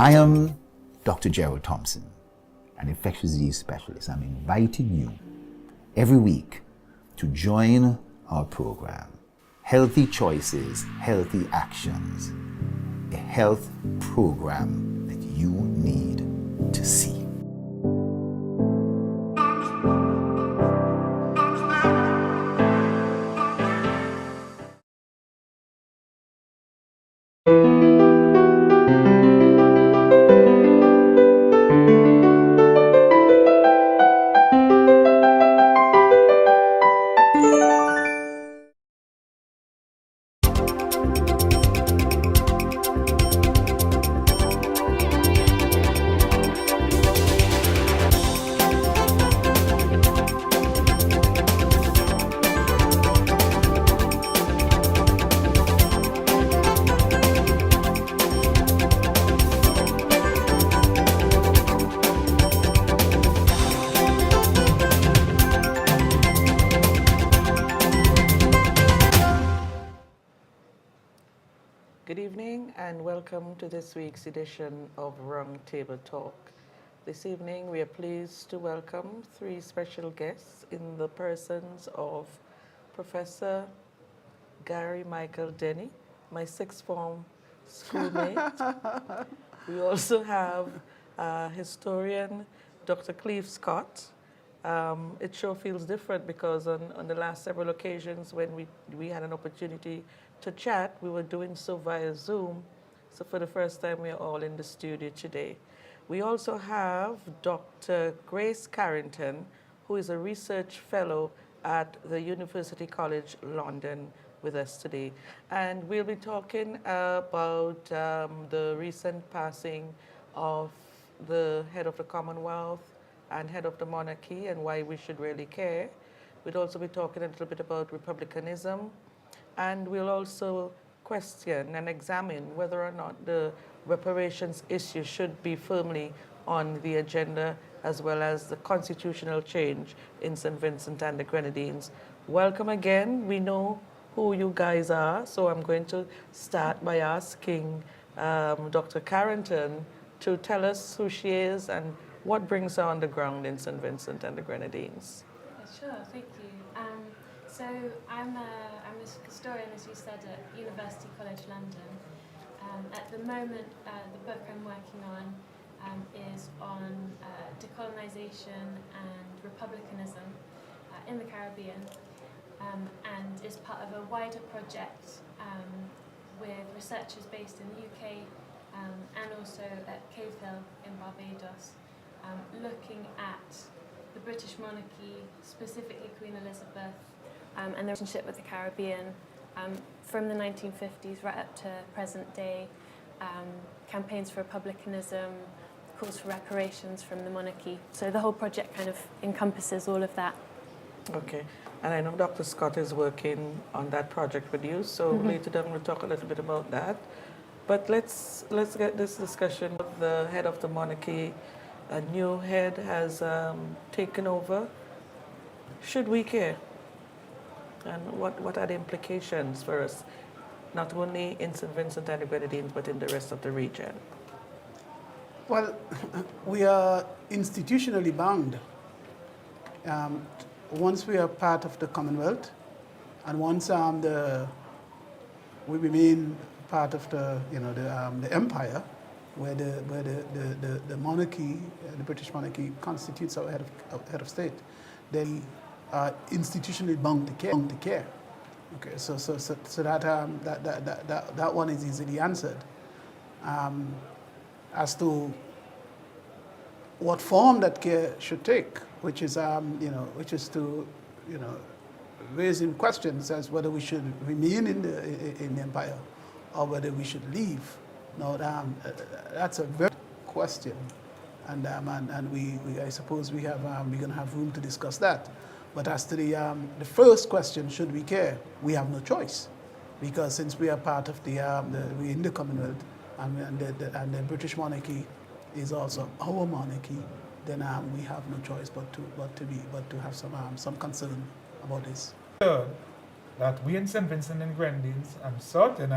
I am Dr. Gerald Thompson, an infectious disease specialist. I'm inviting you every week to join our program, Healthy Choices, Healthy Actions, a health program that you need to see. Good evening and welcome to this week's edition of Roundtable Talk. This evening we are pleased to welcome three special guests in the persons of Professor Gary Michael Denny, my sixth form schoolmate. We also have historian Dr. Cleve Scott. It sure feels different because on the last several occasions when we had an opportunity to chat, we were doing so via Zoom. So for the first time, we are all in the studio today. We also have Dr. Grace Carrington, who is a research fellow at the University College London with us today. And we'll be talking about the recent passing of the head of the Commonwealth and head of the monarchy and why we should really care. We'll also be talking a little bit about republicanism, and we'll also question and examine whether or not the reparations issue should be firmly on the agenda, as well as the constitutional change in St. Vincent and the Grenadines. Welcome again. We know who you guys are, so I'm going to start by asking Dr. Carrington to tell us who she is and what brings her on the ground in St. Vincent and the Grenadines. Sure, thank you. So I'm a historian, as you said, at University College London. At the moment, the book I'm working on is on decolonisation and republicanism in the Caribbean, and is part of a wider project with researchers based in the UK and also at Cave Hill in Barbados, looking at the British monarchy, specifically Queen Elizabeth, and the relationship with the Caribbean from the 1950s right up to present day, campaigns for republicanism, calls for reparations from the monarchy. So the whole project kind of encompasses all of that. Okay, and I know Dr. Scott is working on that project with you, so later on we'll talk a little bit about that. But let's get this discussion with the head of the monarchy. A new head has taken over. Should we care? And what are the implications for us, not only in St. Vincent and the Grenadines, but in the rest of the region? Well, we are institutionally bound. Once we are part of the Commonwealth, and once we remain part of the empire, where the monarchy, the British monarchy, constitutes our head of state, then are institutionally bound to care. Okay, so that one is easily answered. As to what form that care should take, which is to raising questions as whether we should remain in the empire or whether we should leave. Now, that's a very question, and I suppose we're going to have room to discuss that. But as to the first question, should we care? We have no choice, because since we are part of we're in the Commonwealth, and the British monarchy is also our monarchy, then we have no choice but to have some concern about this. That we in St. Vincent and Grenadines, I'm certain